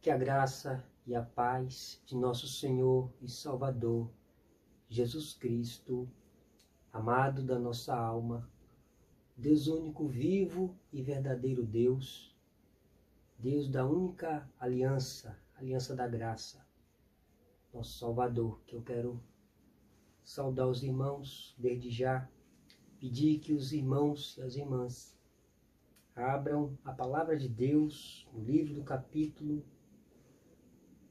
Que a graça e a paz de nosso Senhor e Salvador, Jesus Cristo, amado da nossa alma, Deus único, vivo e verdadeiro Deus, Deus da única aliança, aliança da graça, nosso Salvador, que eu quero saudar os irmãos desde já, pedir que os irmãos e as irmãs abram a palavra de Deus no livro do capítulo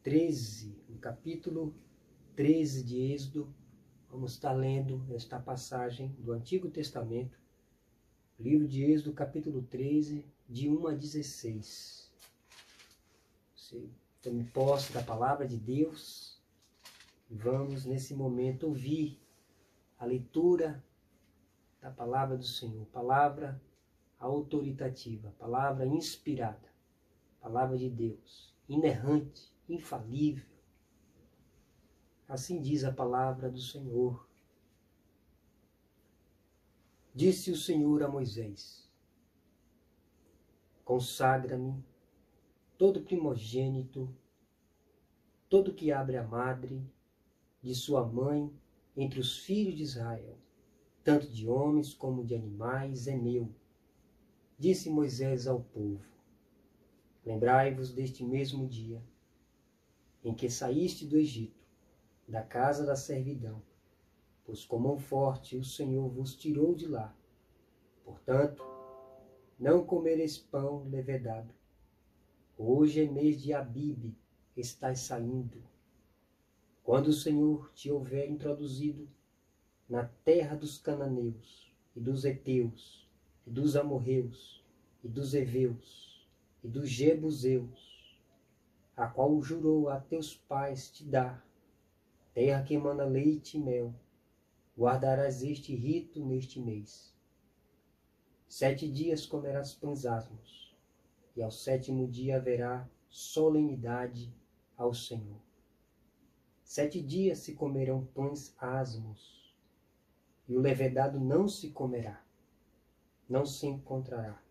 13, no capítulo 13 de Êxodo. Vamos estar lendo esta passagem do Antigo Testamento, livro de Êxodo, capítulo 13, de 1 a 16. Você tome posse da palavra de Deus e vamos, nesse momento, ouvir a leitura da palavra do Senhor, palavra autoritativa, palavra inspirada, palavra de Deus, inerrante, infalível. Assim diz a palavra do Senhor. Disse o Senhor a Moisés: consagra-me todo primogênito, todo que abre a madre de sua mãe entre os filhos de Israel, tanto de homens como de animais, é meu. Disse Moisés ao povo: lembrai-vos deste mesmo dia em que saíste do Egito, da casa da servidão, pois com mão forte o Senhor vos tirou de lá. Portanto, não comereis pão levedado. Hoje é mês de Abibe, estás saindo. Quando o Senhor te houver introduzido na terra dos cananeus, e dos heteus, e dos amorreus, e dos heveus, e dos jebuseus, a qual jurou a teus pais te dar, terra que emana leite e mel, guardarás este rito neste mês. 7 dias comerás pães asmos, e ao 7º dia haverá solenidade ao Senhor. 7 dias se comerão pães asmos, e o levedado não se comerá, não se encontrará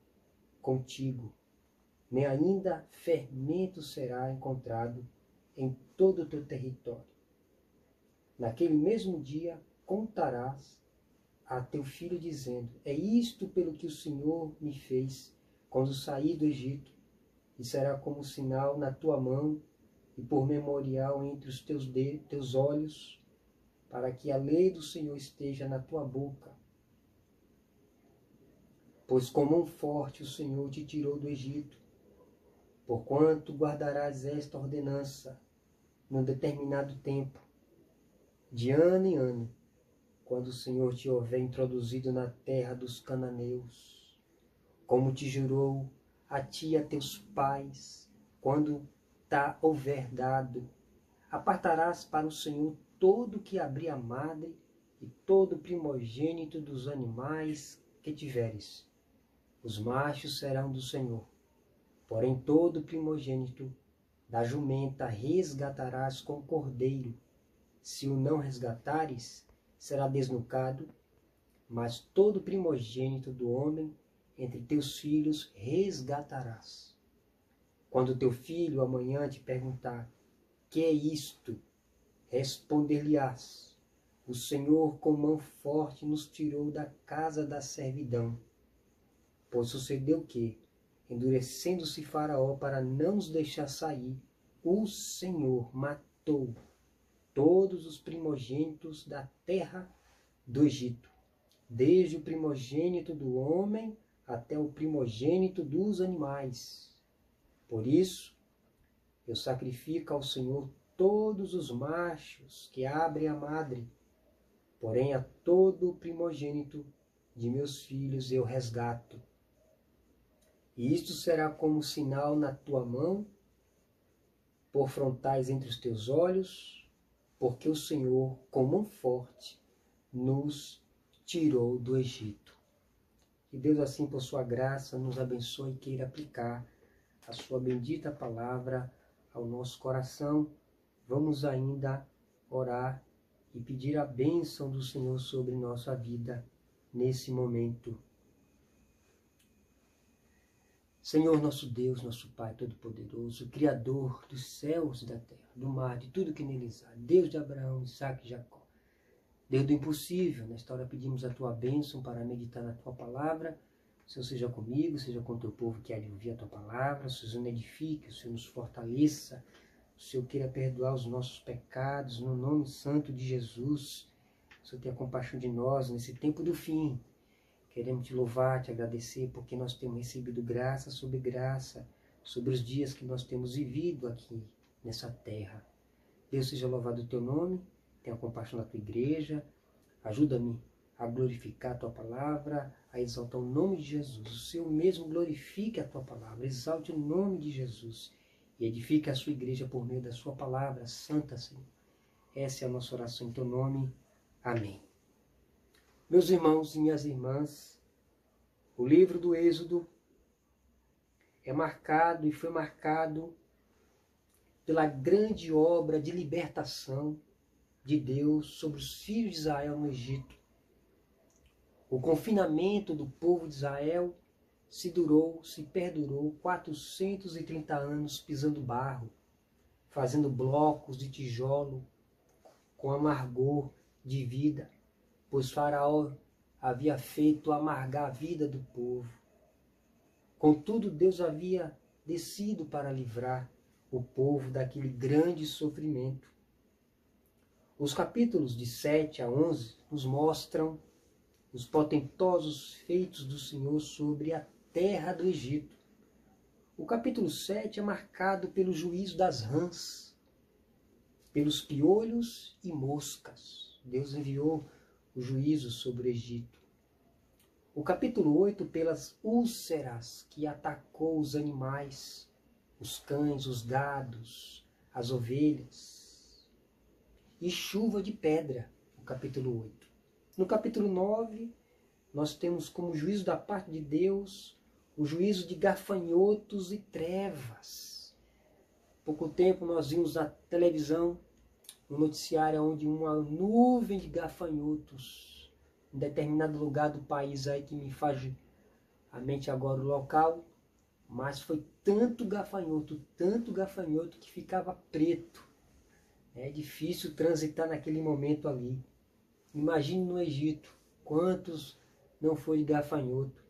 contigo, nem ainda fermento será encontrado em todo o teu território. Naquele mesmo dia contarás a teu filho, dizendo: é isto pelo que o Senhor me fez quando saí do Egito, e será como sinal na tua mão e por memorial entre os teus olhos, para que a lei do Senhor esteja na tua boca. Pois com mão forte o Senhor te tirou do Egito, porquanto guardarás esta ordenança num determinado tempo, de ano em ano, quando o Senhor te houver introduzido na terra dos cananeus, como te jurou a ti e a teus pais, quando te houver dado. Apartarás para o Senhor todo que abrir a madre e todo primogênito dos animais que tiveres. Os machos serão do Senhor. Porém todo primogênito da jumenta resgatarás com cordeiro. Se o não resgatares, será desnucado. Mas todo primogênito do homem entre teus filhos resgatarás. Quando teu filho amanhã te perguntar: que é isto? Responder-lhe-ás: o Senhor com mão forte nos tirou da casa da servidão. Pois sucedeu que, endurecendo-se Faraó para não os deixar sair, o Senhor matou todos os primogênitos da terra do Egito, desde o primogênito do homem até o primogênito dos animais. Por isso, eu sacrifico ao Senhor todos os machos que abrem a madre, porém a todo o primogênito de meus filhos eu resgato. E isto será como sinal na tua mão, por frontais entre os teus olhos, porque o Senhor, com mão forte, nos tirou do Egito. Que Deus, assim, por sua graça, nos abençoe e queira aplicar a sua bendita palavra ao nosso coração. Vamos ainda orar e pedir a bênção do Senhor sobre nossa vida nesse momento. Senhor nosso Deus, nosso Pai Todo-Poderoso, Criador dos céus e da terra, do mar, de tudo que neles há, Deus de Abraão, Isaque e Jacó, Deus do impossível, nesta hora pedimos a Tua bênção para meditar na Tua palavra. O Senhor seja comigo, seja com o Teu povo que há de ouvir a Tua palavra, o Senhor nos edifique, o Senhor nos fortaleça, o Senhor queira perdoar os nossos pecados, no nome santo de Jesus. O Senhor tenha compaixão de nós nesse tempo do fim. Queremos te louvar, te agradecer, porque nós temos recebido graça sobre os dias que nós temos vivido aqui nessa terra. Deus seja louvado o teu nome, tenha compaixão da tua igreja, ajuda-me a glorificar a tua palavra, a exaltar o nome de Jesus. O Senhor mesmo glorifique a tua palavra, exalte o nome de Jesus e edifique a sua igreja por meio da sua palavra santa, Senhor. Essa é a nossa oração em teu nome. Amém. Meus irmãos e minhas irmãs, o livro do Êxodo é marcado e foi marcado pela grande obra de libertação de Deus sobre os filhos de Israel no Egito. O confinamento do povo de Israel se perdurou 430 anos pisando barro, fazendo blocos de tijolo com amargor de vida, pois Faraó havia feito amargar a vida do povo. Contudo, Deus havia descido para livrar o povo daquele grande sofrimento. Os capítulos de 7 a 11 nos mostram os potentosos feitos do Senhor sobre a terra do Egito. O capítulo 7 é marcado pelo juízo das rãs, pelos piolhos e moscas. Deus enviou o juízo sobre o Egito. O capítulo 8 pelas úlceras que atacou os animais, os cães, os gados, as ovelhas. E chuva de pedra, no capítulo 8. No capítulo 9, nós temos como juízo da parte de Deus o juízo de gafanhotos e trevas. Pouco tempo nós vimos na televisão um noticiário onde uma nuvem de gafanhotos em determinado lugar do país aí que me faz a mente agora o local, mas foi tanto gafanhoto que ficava preto. É difícil transitar naquele momento ali. Imagine no Egito, quantos não foi de gafanhoto.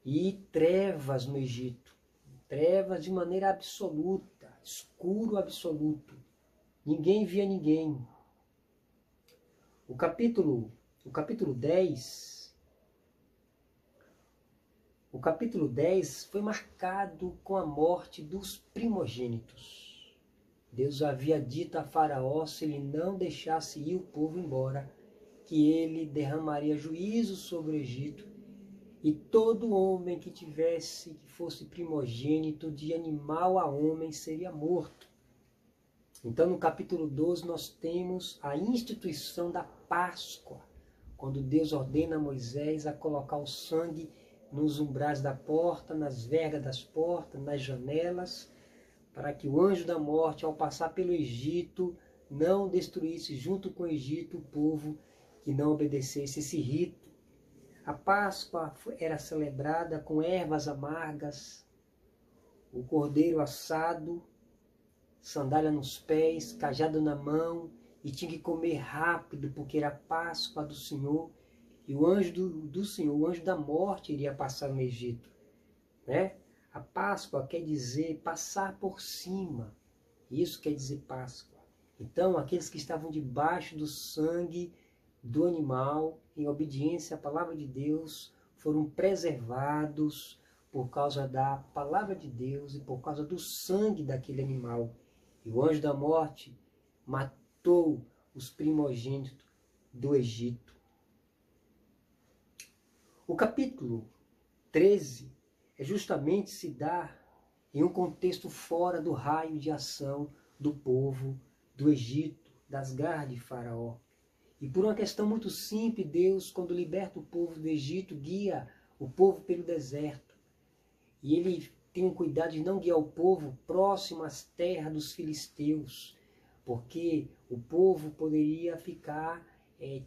E trevas no Egito, trevas de maneira absoluta, escuro absoluto. Ninguém via ninguém. O capítulo 10 foi marcado com a morte dos primogênitos. Deus havia dito a Faraó, se ele não deixasse ir o povo embora, que ele derramaria juízo sobre o Egito, e todo homem que fosse primogênito de animal a homem seria morto. Então no capítulo 12 nós temos a instituição da Páscoa, quando Deus ordena a Moisés a colocar o sangue nos umbrais da porta, nas vergas das portas, nas janelas, para que o anjo da morte, ao passar pelo Egito, não destruísse junto com o Egito o povo que não obedecesse esse rito. A Páscoa era celebrada com ervas amargas, o cordeiro assado, sandália nos pés, cajado na mão, e tinha que comer rápido, porque era a Páscoa do Senhor, e o anjo do Senhor, o anjo da morte, iria passar no Egito, né? A Páscoa quer dizer passar por cima, isso quer dizer Páscoa. Então, aqueles que estavam debaixo do sangue do animal, em obediência à palavra de Deus, foram preservados por causa da palavra de Deus e por causa do sangue daquele animal. E o anjo da morte matou os primogênitos do Egito. O capítulo 13 é justamente se dar em um contexto fora do raio de ação do povo do Egito, das garras de Faraó. E por uma questão muito simples, Deus, quando liberta o povo do Egito, guia o povo pelo deserto. E ele tem um cuidado de não guiar o povo próximo às terras dos filisteus, porque o povo poderia ficar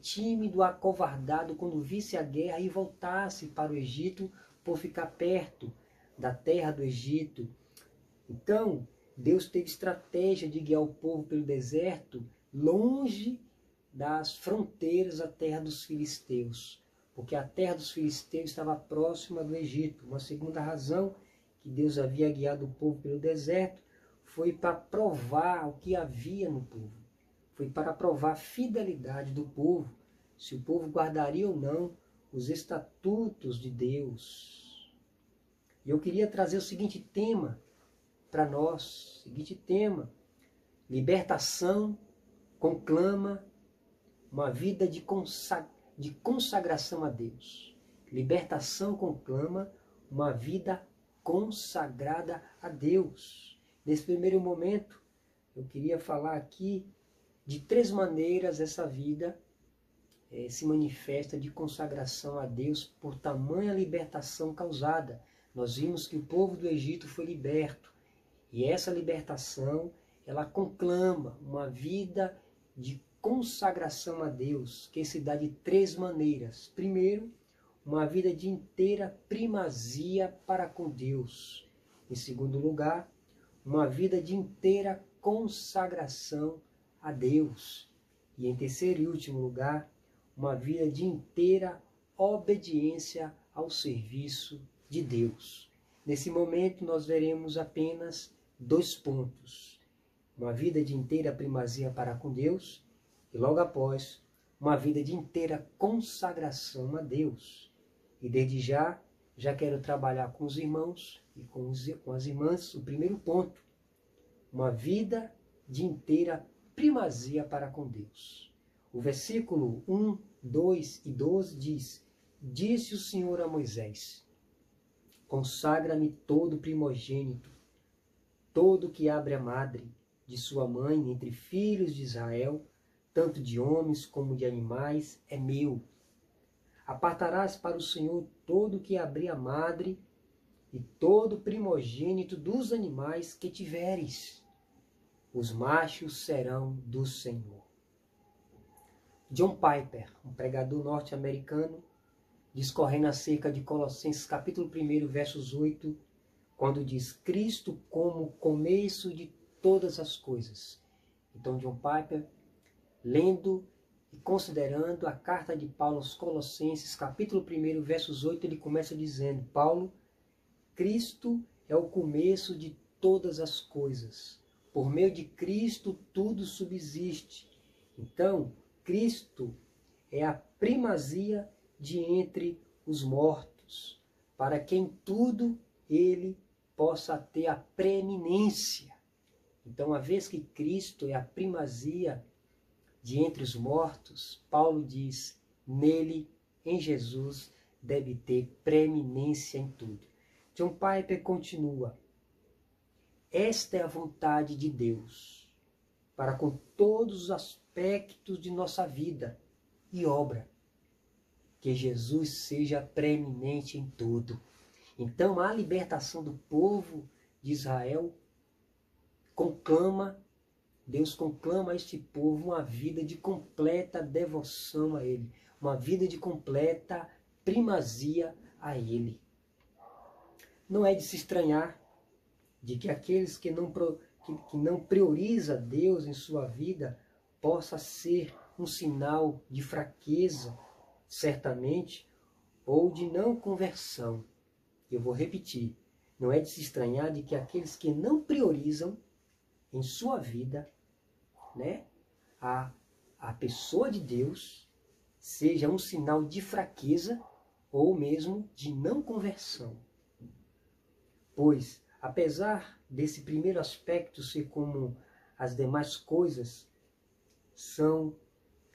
tímido, acovardado quando visse a guerra e voltasse para o Egito por ficar perto da terra do Egito. Então, Deus teve estratégia de guiar o povo pelo deserto, longe das fronteiras da terra dos filisteus, porque a terra dos filisteus estava próxima do Egito. Uma segunda razão que Deus havia guiado o povo pelo deserto foi para provar o que havia no povo. Foi para provar a fidelidade do povo, se o povo guardaria ou não os estatutos de Deus. E eu queria trazer o seguinte tema para nós, seguinte tema: libertação conclama uma vida de consagração a Deus. Libertação conclama uma vida consagrada a Deus. Nesse primeiro momento, eu queria falar aqui de 3 maneiras essa vida se manifesta de consagração a Deus por tamanha libertação causada. Nós vimos que o povo do Egito foi liberto, e essa libertação, ela conclama uma vida de consagração a Deus, que se dá de 3 maneiras. Primeiro, uma vida de inteira primazia para com Deus. Em segundo lugar, uma vida de inteira consagração a Deus. E em terceiro e último lugar, uma vida de inteira obediência ao serviço de Deus. Nesse momento nós veremos apenas 2 pontos: uma vida de inteira primazia para com Deus e logo após, uma vida de inteira consagração a Deus. E desde já quero trabalhar com os irmãos e com as irmãs o primeiro ponto: uma vida de inteira primazia para com Deus. O versículo 1, 2 e 12 diz: Disse o Senhor a Moisés: Consagra-me todo primogênito, todo que abre a madre de sua mãe entre filhos de Israel, tanto de homens como de animais, é meu. Apartarás para o Senhor todo que abrir a madre e todo primogênito dos animais que tiveres. Os machos serão do Senhor. John Piper, um pregador norte-americano, discorrendo acerca de Colossenses capítulo 1, versos 8, quando diz: Cristo como começo de todas as coisas. Então John Piper, lendo e considerando a carta de Paulo aos Colossenses, capítulo 1, versos 8, ele começa dizendo: Paulo, Cristo é o começo de todas as coisas. Por meio de Cristo tudo subsiste. Então, Cristo é a primazia de entre os mortos, para que em tudo ele possa ter a preeminência. Então, uma vez que Cristo é a primazia de entre os mortos, Paulo diz: nele, em Jesus, deve ter preeminência em tudo. John Piper continua: esta é a vontade de Deus para com todos os aspectos de nossa vida e obra, que Jesus seja preeminente em tudo. Então, a libertação do povo de Israel Deus conclama a este povo uma vida de completa devoção a Ele, uma vida de completa primazia a Ele. Não é de se estranhar de que aqueles que não priorizam Deus em sua vida possa ser um sinal de fraqueza, certamente, ou de não conversão. Eu vou repetir: não é de se estranhar de que aqueles que não priorizam em sua vida, a pessoa de Deus, seja um sinal de fraqueza ou mesmo de não conversão. Pois, apesar desse primeiro aspecto ser como as demais coisas, são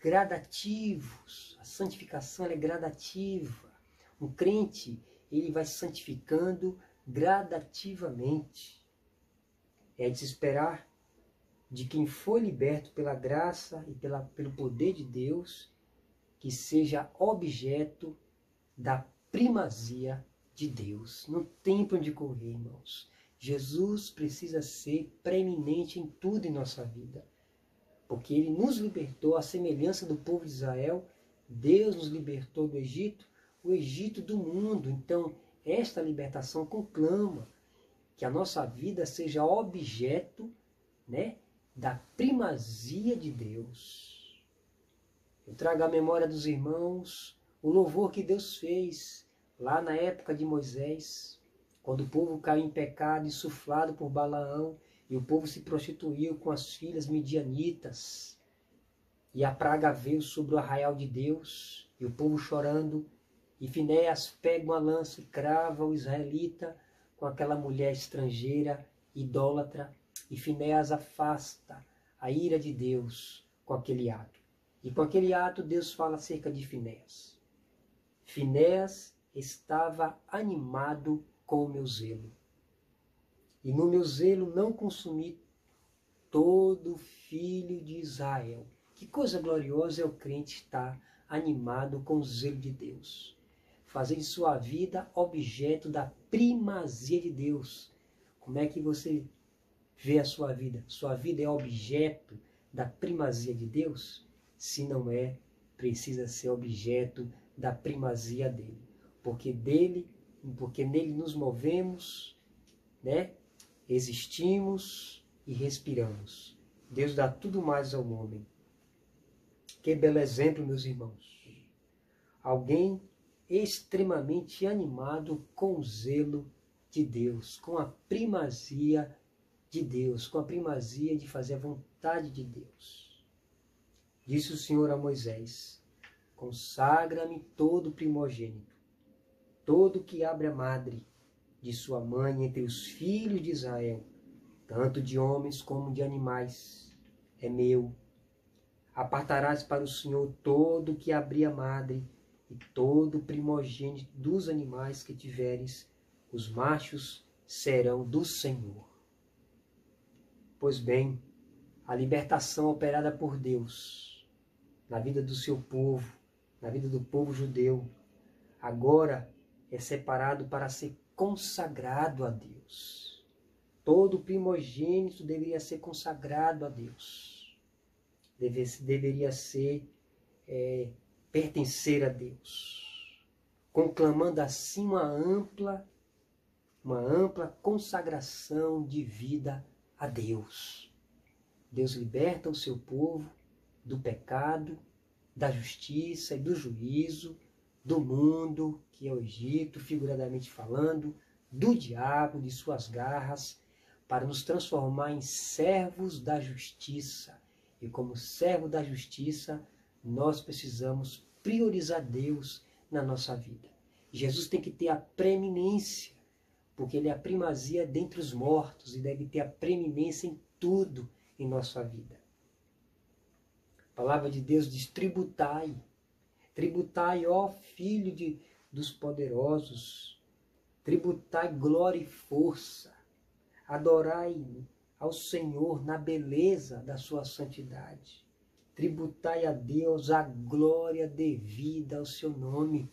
gradativos. A santificação é gradativa. Um crente, ele vai se santificando gradativamente. É de se esperar de quem foi liberto pela graça e pelo poder de Deus, que seja objeto da primazia de Deus. Não tem para onde correr, irmãos. Jesus precisa ser preeminente em tudo em nossa vida, porque Ele nos libertou, à semelhança do povo de Israel. Deus nos libertou do Egito, o Egito do mundo. Então, esta libertação conclama que a nossa vida seja objeto, né, da primazia de Deus. Eu trago à memória dos irmãos o louvor que Deus fez lá na época de Moisés, quando o povo caiu em pecado, insuflado por Balaão, e o povo se prostituiu com as filhas midianitas. E a praga veio sobre o arraial de Deus, e o povo chorando. E Finéias pega uma lança e crava o israelita com aquela mulher estrangeira, idólatra. E Finéias afasta a ira de Deus com aquele ato. E com aquele ato Deus fala acerca de Finéias. Finéias estava animado com o meu zelo. E no meu zelo não consumi todo filho de Israel. Que coisa gloriosa é o crente estar animado com o zelo de Deus. Fazer de sua vida objeto da primazia de Deus. Como é que você vê a sua vida? Sua vida é objeto da primazia de Deus? Se não é, precisa ser objeto da primazia dele. Porque nele nos movemos, né? Existimos e respiramos. Deus dá tudo mais ao homem. Que belo exemplo, meus irmãos. Alguém extremamente animado com o zelo de Deus, com a primazia de Deus, com a primazia de fazer a vontade de Deus. Disse o Senhor a Moisés: consagra-me todo primogênito, todo que abre a madre de sua mãe entre os filhos de Israel, tanto de homens como de animais, é meu. Apartarás para o Senhor todo que abrir a madre e todo primogênito dos animais que tiveres, os machos serão do Senhor. Pois bem, a libertação operada por Deus na vida do seu povo, na vida do povo judeu, agora é separado para ser consagrado a Deus. Todo primogênito deveria ser consagrado a Deus. Deveria ser, pertencer a Deus. Conclamando assim uma ampla consagração de vida a Deus. Deus liberta o seu povo do pecado, da justiça e do juízo, do mundo, que é o Egito, figuradamente falando, do diabo, de suas garras, para nos transformar em servos da justiça. E como servo da justiça, nós precisamos priorizar Deus na nossa vida. Jesus tem que ter a preeminência, porque Ele é a primazia dentre os mortos e deve ter a preeminência em tudo em nossa vida. A palavra de Deus diz: tributai. Tributai, ó filho dos poderosos. Tributai glória e força. Adorai ao Senhor na beleza da sua santidade. Tributai a Deus a glória devida ao seu nome.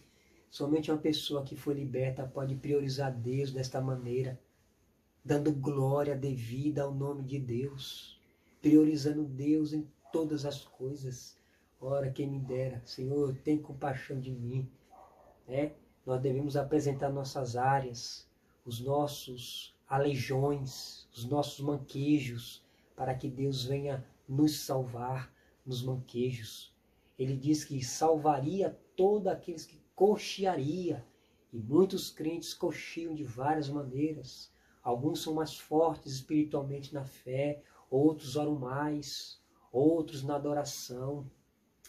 Somente uma pessoa que foi liberta pode priorizar Deus desta maneira, dando glória devida ao nome de Deus, priorizando Deus em todas as coisas. Ora, quem me dera, Senhor, tem compaixão de mim. Nós devemos apresentar nossas áreas, os nossos aleijões, os nossos manquejos, para que Deus venha nos salvar nos manquejos. Ele diz que salvaria todos aqueles que coxearia, e muitos crentes coxeiam de várias maneiras. Alguns são mais fortes espiritualmente na fé, outros oram mais, outros na adoração,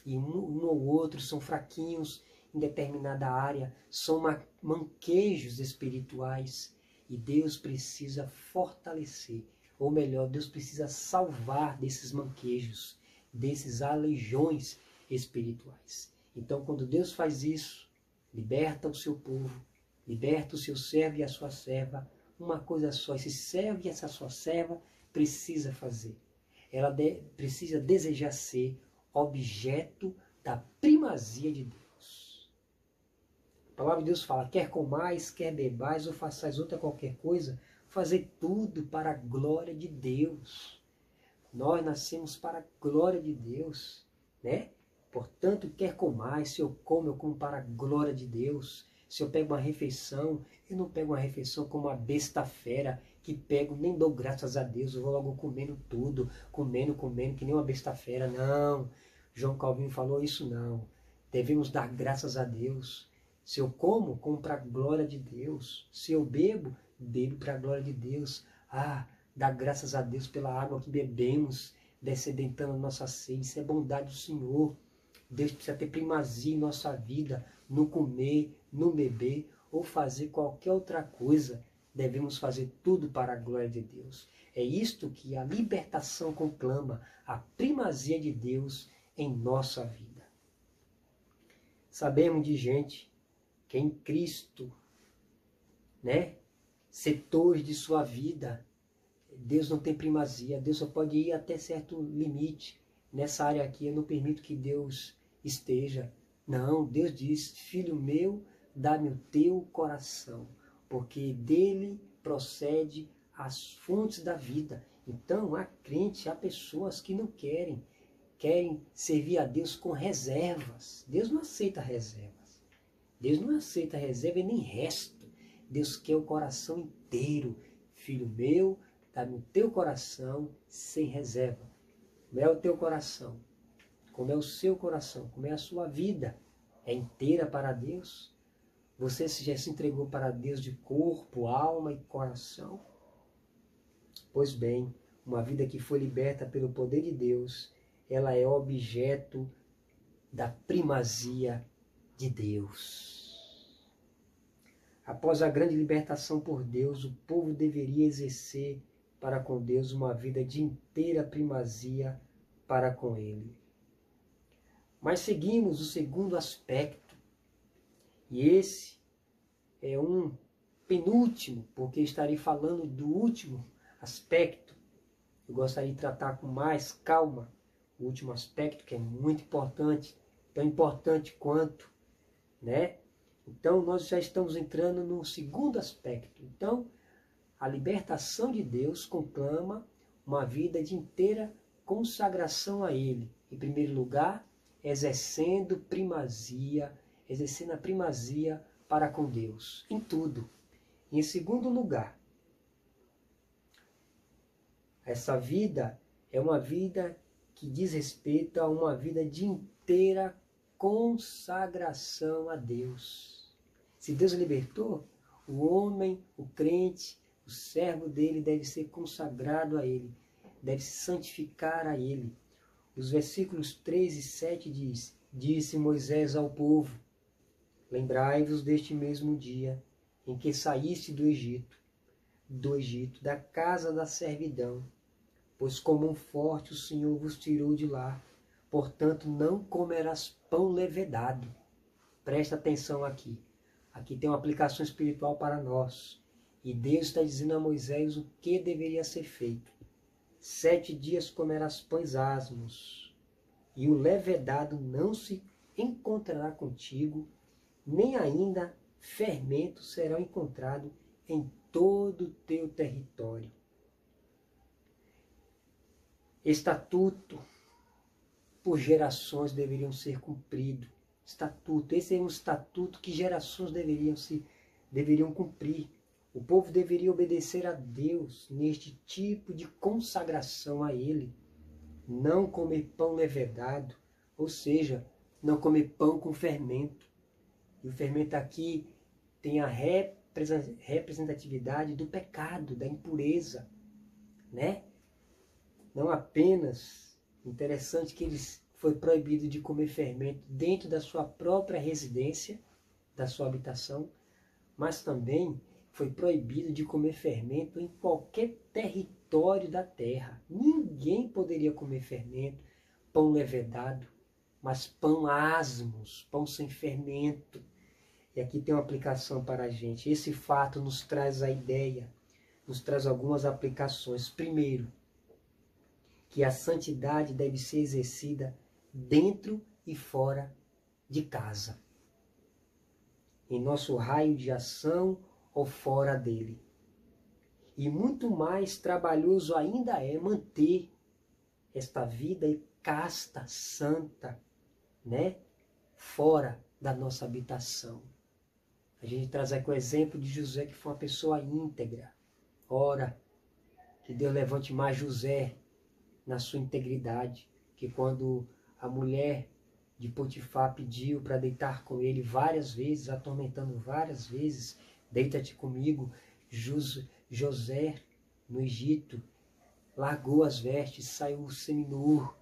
e um ou outro são fraquinhos em determinada área, são manquejos espirituais, e Deus precisa fortalecer, ou melhor, Deus precisa salvar desses manquejos, desses aleijões espirituais. Então, quando Deus faz isso, liberta o seu povo, liberta o seu servo e a sua serva, uma coisa só, esse servo e essa sua serva precisa fazer. Ela precisa desejar ser objeto da primazia de Deus. A palavra de Deus fala: quer comais, quer bebais ou façais outra qualquer coisa, fazer tudo para a glória de Deus. Nós nascemos para a glória de Deus, né? Portanto, quer comais, se eu como para a glória de Deus. Se eu pego uma refeição, eu não pego uma refeição como uma besta fera, que pego, nem dou graças a Deus, eu vou logo comendo tudo, comendo, que nem uma besta fera. Não, João Calvino falou isso não. Devemos dar graças a Deus. Se eu como para a glória de Deus. Se eu bebo, bebo para a glória de Deus. Dá graças a Deus pela água que bebemos, descedentando a nossa sede. Isso é bondade do Senhor. Deus precisa ter primazia em nossa vida, no comer, no beber ou fazer qualquer outra coisa. Devemos fazer tudo para a glória de Deus. É isto que a libertação conclama, a primazia de Deus em nossa vida. Sabemos de gente que em Cristo, setores de sua vida, Deus não tem primazia, Deus só pode ir até certo limite. Nessa área aqui eu não permito que Deus esteja. Não, Deus diz, filho meu, dá-me o teu coração, porque dele procede as fontes da vida. Então, há crentes, há pessoas que não querem servir a Deus com reservas. Deus não aceita reservas. Deus não aceita reserva e nem resto. Deus quer o coração inteiro. Filho meu, dá-me o teu coração sem reserva. Como é o teu coração? Como é o seu coração? Como é a sua vida? É inteira para Deus? Você já se entregou para Deus de corpo, alma e coração? Pois bem, uma vida que foi liberta pelo poder de Deus, ela é objeto da primazia de Deus. Após a grande libertação por Deus, o povo deveria exercer para com Deus uma vida de inteira primazia para com Ele. Mas seguimos o segundo aspecto, e esse é um penúltimo, porque estarei falando do último aspecto. Eu gostaria de tratar com mais calma o último aspecto, que é muito importante, tão importante quanto, Então, nós já estamos entrando no segundo aspecto. Então, a libertação de Deus conclama uma vida de inteira consagração a Ele. Em primeiro lugar, exercendo a primazia para com Deus, em tudo. Em segundo lugar, essa vida é uma vida que diz respeito a uma vida de inteira consagração a Deus. Se Deus libertou, o homem, o crente, o servo dele deve ser consagrado a Ele, deve se santificar a Ele. Os versículos 3 e 7 diz: Disse Moisés ao povo: Lembrai-vos deste mesmo dia em que saíste do Egito, da casa da servidão, pois como um forte o Senhor vos tirou de lá. Portanto, não comerás pão levedado. Presta atenção aqui. Aqui tem uma aplicação espiritual para nós. E Deus está dizendo a Moisés o que deveria ser feito. 7 dias comerás pães asmos, e o levedado não se encontrará contigo, nem ainda fermento será encontrado em todo o teu território. Estatuto por gerações deveriam ser cumprido. Estatuto, esse é um estatuto que gerações deveriam cumprir. O povo deveria obedecer a Deus neste tipo de consagração a Ele. Não comer pão levedado, ou seja, não comer pão com fermento. E o fermento aqui tem a representatividade do pecado, da impureza, Não apenas, interessante que foi proibido de comer fermento dentro da sua própria residência, da sua habitação, mas também foi proibido de comer fermento em qualquer território da terra. Ninguém poderia comer fermento, pão levedado, mas pão asmos, pão sem fermento. E aqui tem uma aplicação para a gente. Esse fato nos traz a ideia, nos traz algumas aplicações. Primeiro, que a santidade deve ser exercida dentro e fora de casa, em nosso raio de ação ou fora dele. E muito mais trabalhoso ainda é manter esta vida casta, santa, fora da nossa habitação. A gente traz aqui o exemplo de José, que foi uma pessoa íntegra. Ora, que Deus levante mais José na sua integridade, que quando a mulher de Potifar pediu para deitar com ele várias vezes, atormentando várias vezes, deita-te comigo, José, no Egito, largou as vestes, saiu seminu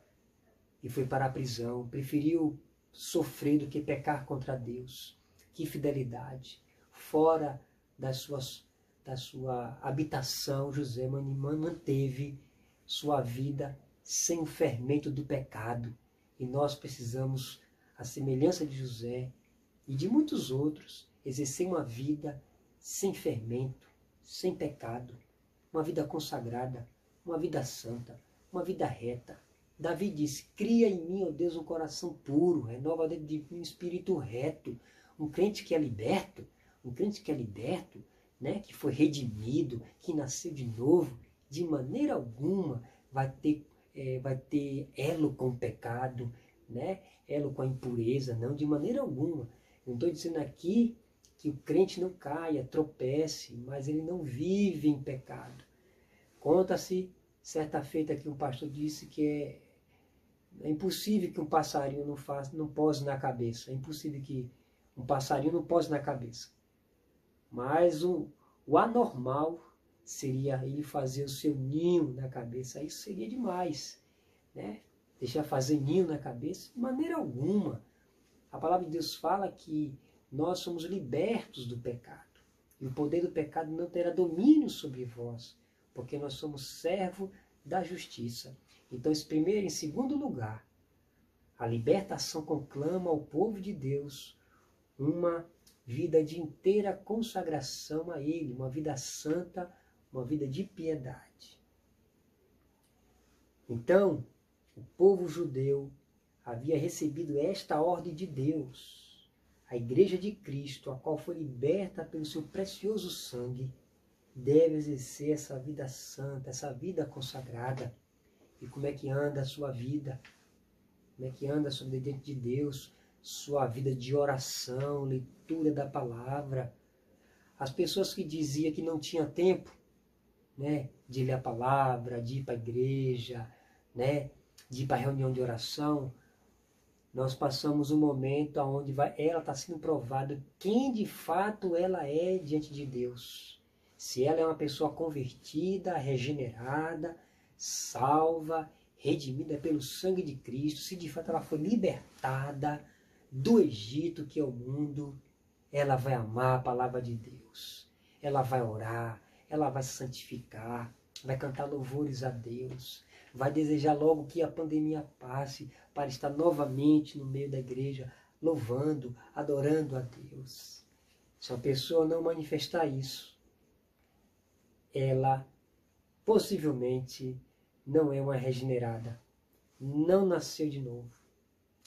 e foi para a prisão. Preferiu sofrer do que pecar contra Deus. Que fidelidade! Fora da sua habitação, José manteve sua vida sem o fermento do pecado. E nós precisamos, à semelhança de José e de muitos outros, exercer uma vida sem fermento, sem pecado, uma vida consagrada, uma vida santa, uma vida reta. Davi disse, cria em mim, ó Deus, um coração puro, renova dentro de mim um espírito reto. Um crente que é liberto, né, que foi redimido, que nasceu de novo, de maneira alguma vai ter elo com o pecado, né, elo com a impureza, não, de maneira alguma. Eu não estou dizendo aqui que o crente não caia, tropece, mas ele não vive em pecado. Conta-se, certa feita que um pastor disse que é impossível que um passarinho não pose na cabeça. É impossível que um passarinho não pose na cabeça. Mas o anormal seria ele fazer o seu ninho na cabeça. Isso seria demais, né? Deixar fazer ninho na cabeça? De maneira alguma. A palavra de Deus fala que nós somos libertos do pecado. E o poder do pecado não terá domínio sobre vós, porque nós somos servo da justiça. Então, em segundo lugar, a libertação conclama ao povo de Deus uma vida de inteira consagração a Ele, uma vida santa, uma vida de piedade. Então, o povo judeu havia recebido esta ordem de Deus. A igreja de Cristo, a qual foi liberta pelo seu precioso sangue, deve exercer essa vida santa, essa vida consagrada. E como é que anda a sua vida? Como é que anda a sua vida diante de Deus? Sua vida de oração, leitura da palavra. As pessoas que diziam que não tinha tempo, né, de ler a palavra, de ir para a igreja, né, de ir para a reunião de oração, nós passamos um momento onde ela está sendo provada quem de fato ela é diante de Deus. Se ela é uma pessoa convertida, regenerada, salva, redimida pelo sangue de Cristo, se de fato ela foi libertada do Egito, que é o mundo, ela vai amar a palavra de Deus. Ela vai orar, ela vai se santificar, vai cantar louvores a Deus, vai desejar logo que a pandemia passe para estar novamente no meio da igreja, louvando, adorando a Deus. Se uma pessoa não manifestar isso, ela possivelmente não é uma regenerada, não nasceu de novo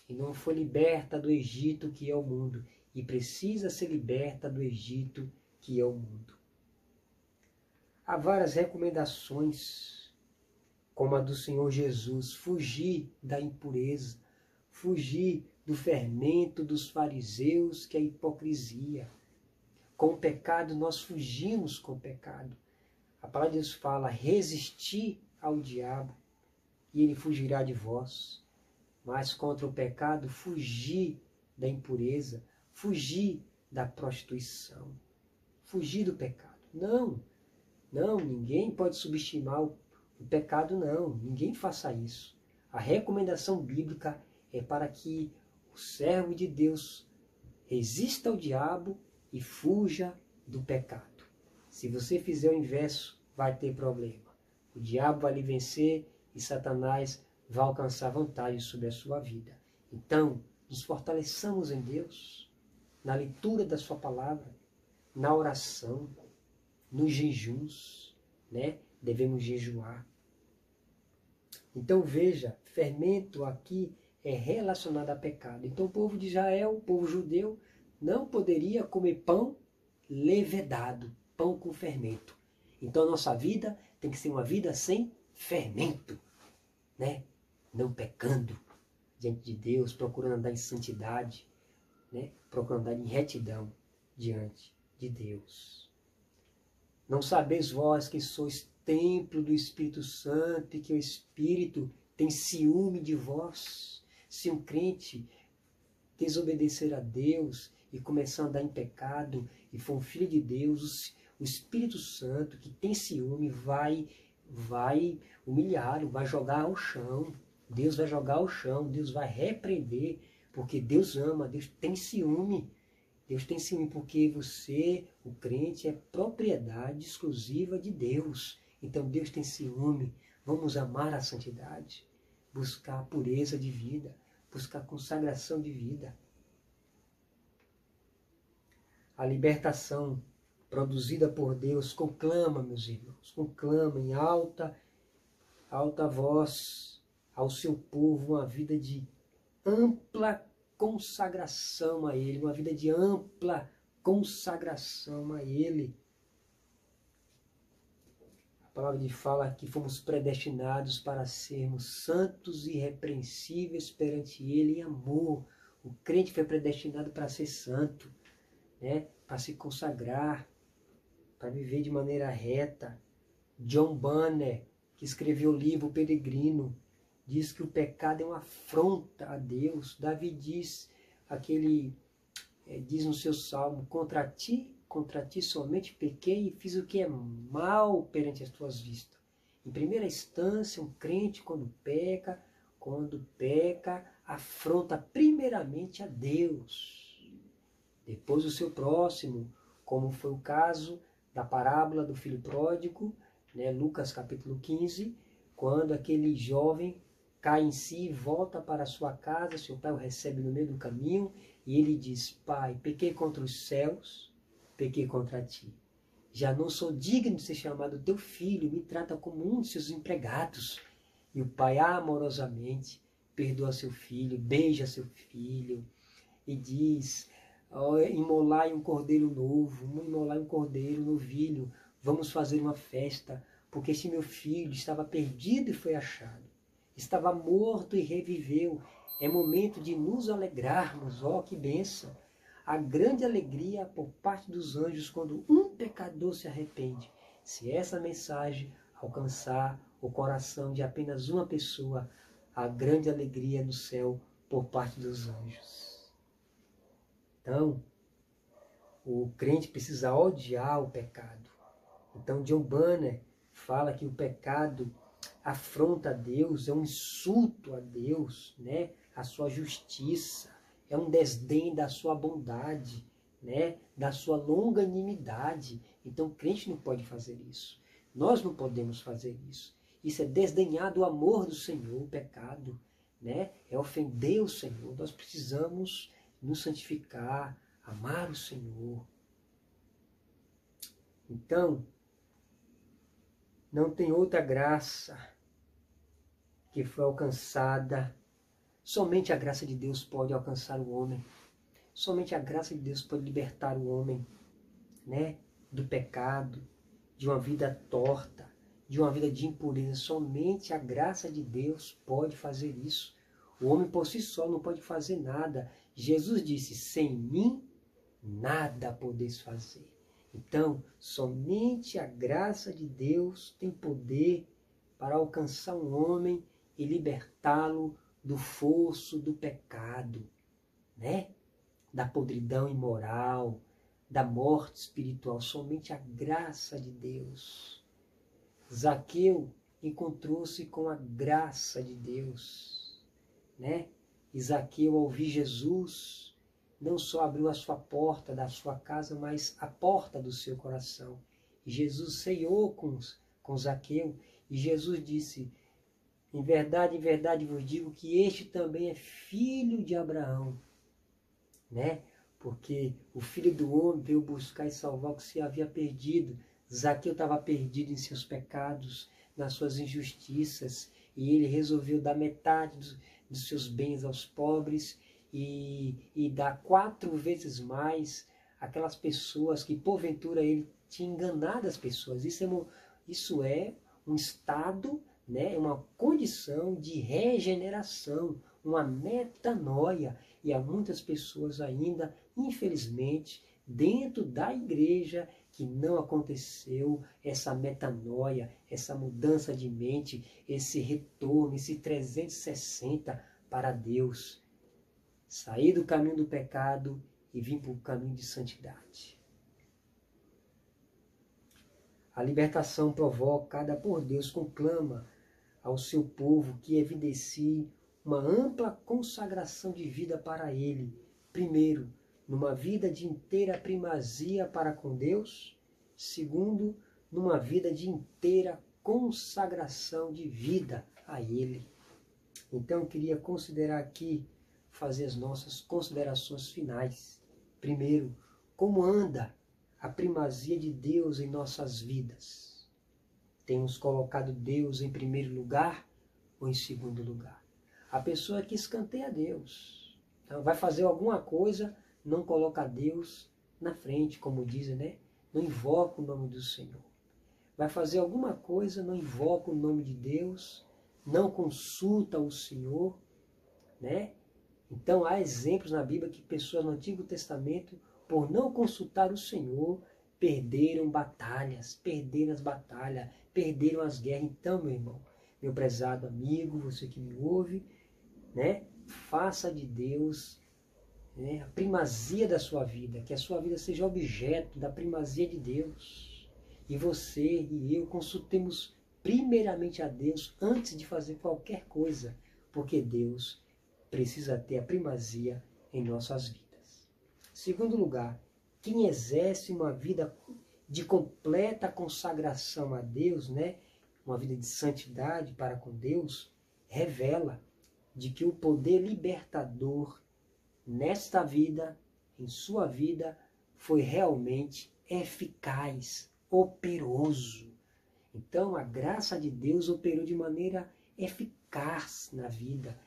e não foi liberta do Egito, que é o mundo, e precisa ser liberta do Egito, que é o mundo. Há várias recomendações, como a do Senhor Jesus, fugir da impureza, fugir do fermento dos fariseus, que é a hipocrisia. Com o pecado, nós fugimos com o pecado. A palavra de Deus fala, resistir ao diabo e ele fugirá de vós. Mas contra o pecado, fugir da impureza, fugir da prostituição, fugir do pecado. Não, ninguém pode subestimar o pecado, não. Ninguém faça isso. A recomendação bíblica é para que o servo de Deus resista ao diabo e fuja do pecado. Se você fizer o inverso, vai ter problema. O diabo vai lhe vencer e Satanás vai alcançar vantagem sobre a sua vida. Então, nos fortaleçamos em Deus, na leitura da sua palavra, na oração, nos jejuns, né? Devemos jejuar. Então veja, fermento aqui é relacionado a pecado. Então o povo de Israel, o povo judeu, não poderia comer pão levedado, pão com fermento. Então a nossa vida tem que ser uma vida sem fermento, né? Não pecando diante de Deus, procurando andar em santidade, né? Procurando andar em retidão diante de Deus. Não sabeis vós que sois templo do Espírito Santo e que o Espírito tem ciúme de vós? Se um crente desobedecer a Deus e começar a andar em pecado e for um filho de Deus, o Espírito Santo, que tem ciúme, vai humilhá-lo, vai jogar ao chão. Deus vai jogar ao chão, Deus vai repreender, porque Deus ama, Deus tem ciúme. Deus tem ciúme porque você, o crente, é propriedade exclusiva de Deus. Então Deus tem ciúme. Vamos amar a santidade, buscar a pureza de vida, buscar a consagração de vida. A libertação produzida por Deus conclama, meus irmãos, conclama em alta voz ao seu povo uma vida de ampla consagração a Ele, uma vida de ampla consagração a Ele. A palavra de fala que fomos predestinados para sermos santos e irrepreensíveis perante Ele em amor. O crente foi predestinado para ser santo, né? Para se consagrar, para viver de maneira reta. John Bunyan, que escreveu o livro O Peregrino, diz que o pecado é uma afronta a Deus. Davi diz no seu salmo: contra ti somente pequei e fiz o que é mal perante as tuas vistas. Em primeira instância, um crente quando peca, afronta primeiramente a Deus, depois o seu próximo, como foi o caso da parábola do filho pródigo, né, Lucas capítulo 15, quando aquele jovem cai em si e volta para a sua casa, seu pai o recebe no meio do caminho e ele diz: Pai, pequei contra os céus, pequei contra ti. Já não sou digno de ser chamado teu filho, me trata como um de seus empregados. E o pai amorosamente perdoa seu filho, beija seu filho e diz: imolai um cordeiro novo, imolai um cordeiro novilho, vamos fazer uma festa, porque este meu filho estava perdido e foi achado. Estava morto e reviveu. É momento de nos alegrarmos. Ó, que bênção! A grande alegria por parte dos anjos quando um pecador se arrepende. Se essa mensagem alcançar o coração de apenas uma pessoa, a grande alegria no céu por parte dos anjos. Então, o crente precisa odiar o pecado. Então, John Bunyan fala que o pecado afronta a Deus, é um insulto a Deus, né? A sua justiça, é um desdém da sua bondade, né? Da sua longanimidade. Então o crente não pode fazer isso. Nós não podemos fazer isso. Isso é desdenhar do amor do Senhor, o pecado, né? É ofender o Senhor. Nós precisamos nos santificar, amar o Senhor. Então, não tem outra graça que foi alcançada. Somente a graça de Deus pode alcançar o homem. Somente a graça de Deus pode libertar o homem, né, do pecado, de uma vida torta, de uma vida de impureza. Somente a graça de Deus pode fazer isso. O homem por si só não pode fazer nada. Jesus disse: sem mim nada podeis fazer. Então, somente a graça de Deus tem poder para alcançar um homem e libertá-lo do fosso do pecado, né? Da podridão imoral, da morte espiritual. Somente a graça de Deus. Zaqueu encontrou-se com a graça de Deus, né? E Zaqueu, ao ouvir Jesus, não só abriu a sua porta da sua casa, mas a porta do seu coração. E Jesus ceiou com Zaqueu, e Jesus disse: em verdade vos digo que este também é filho de Abraão, né? Porque o Filho do Homem veio buscar e salvar o que se havia perdido. Zaqueu estava perdido em seus pecados, nas suas injustiças, e ele resolveu dar metade dos seus bens aos pobres e dar 4 vezes mais aquelas pessoas que porventura ele tinha enganado as pessoas. Isso é um estado, né, uma condição de regeneração, uma metanoia. E há muitas pessoas ainda, infelizmente, dentro da igreja que não aconteceu essa metanoia, essa mudança de mente, esse retorno, esse 360 para Deus. Sair do caminho do pecado e vir para o caminho de santidade. A libertação provocada por Deus conclama ao seu povo que evidencie uma ampla consagração de vida para Ele. Primeiro, numa vida de inteira primazia para com Deus. Segundo, numa vida de inteira consagração de vida a Ele. Então, eu queria considerar aqui, fazer as nossas considerações finais. Primeiro, como anda a primazia de Deus em nossas vidas? Temos colocado Deus em primeiro lugar ou em segundo lugar? A pessoa que escanteia Deus, então, vai fazer alguma coisa, não coloca Deus na frente, como dizem, né? Não invoca o nome do Senhor. Vai fazer alguma coisa, não invoca o nome de Deus, não consulta o Senhor, né? Então há exemplos na Bíblia que pessoas no Antigo Testamento, por não consultar o Senhor, perderam batalhas, perderam as batalhas, perderam as guerras. Então, meu irmão, meu prezado amigo, você que me ouve, né? Faça de Deus, né, a primazia da sua vida, que a sua vida seja objeto da primazia de Deus. E você e eu consultemos primeiramente a Deus antes de fazer qualquer coisa, porque Deus precisa ter a primazia em nossas vidas. Segundo lugar, quem exerce uma vida de completa consagração a Deus, né, uma vida de santidade para com Deus, revela de que o poder libertador nesta vida, em sua vida, foi realmente eficaz, operoso. Então, a graça de Deus operou de maneira eficaz na vida.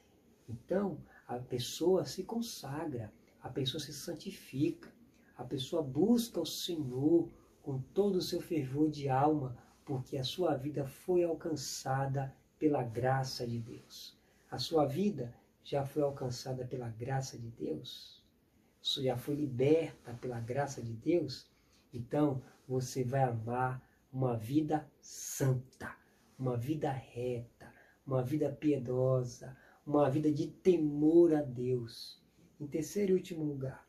Então, a pessoa se consagra, a pessoa se santifica, a pessoa busca o Senhor com todo o seu fervor de alma, porque a sua vida foi alcançada pela graça de Deus. A sua vida já foi alcançada pela graça de Deus? Já foi liberta pela graça de Deus? Então, você vai amar uma vida santa, uma vida reta, uma vida piedosa, uma vida de temor a Deus. Em terceiro e último lugar,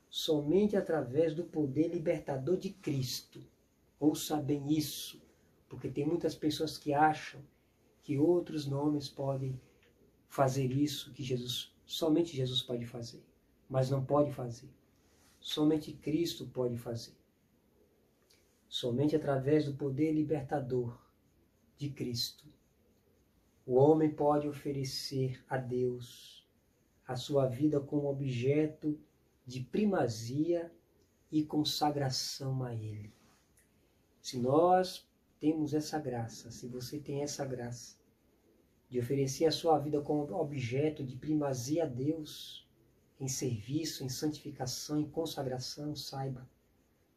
somente através do poder libertador de Cristo. Ouça bem isso, porque tem muitas pessoas que acham que outros nomes podem fazer isso, que somente Jesus pode fazer, mas não pode fazer. Somente Cristo pode fazer. Somente através do poder libertador de Cristo, o homem pode oferecer a Deus a sua vida como objeto de primazia e consagração a Ele. Se nós temos essa graça, se você tem essa graça, de oferecer a sua vida como objeto de primazia a Deus, em serviço, em santificação, em consagração, saiba,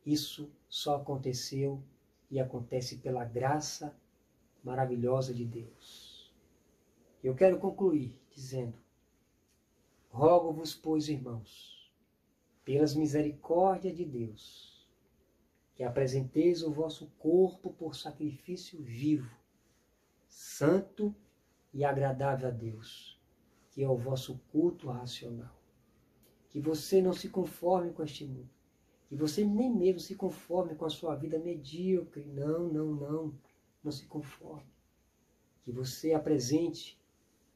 isso só aconteceu e acontece pela graça maravilhosa de Deus. Eu quero concluir dizendo: rogo-vos, pois, irmãos, pelas misericórdias de Deus, que apresenteis o vosso corpo por sacrifício vivo, santo e agradável a Deus, que é o vosso culto racional. Que você não se conforme com este mundo, que você nem mesmo se conforme com a sua vida medíocre. Não se conforme. Que você apresente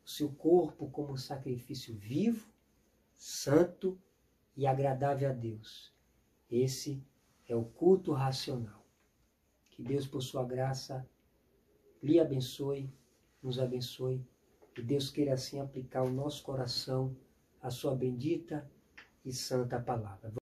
o seu corpo como sacrifício vivo, santo e agradável a Deus. Esse é o culto racional. Que Deus, por sua graça, lhe abençoe, nos abençoe, que Deus queira assim aplicar ao nosso coração a sua bendita e santa palavra.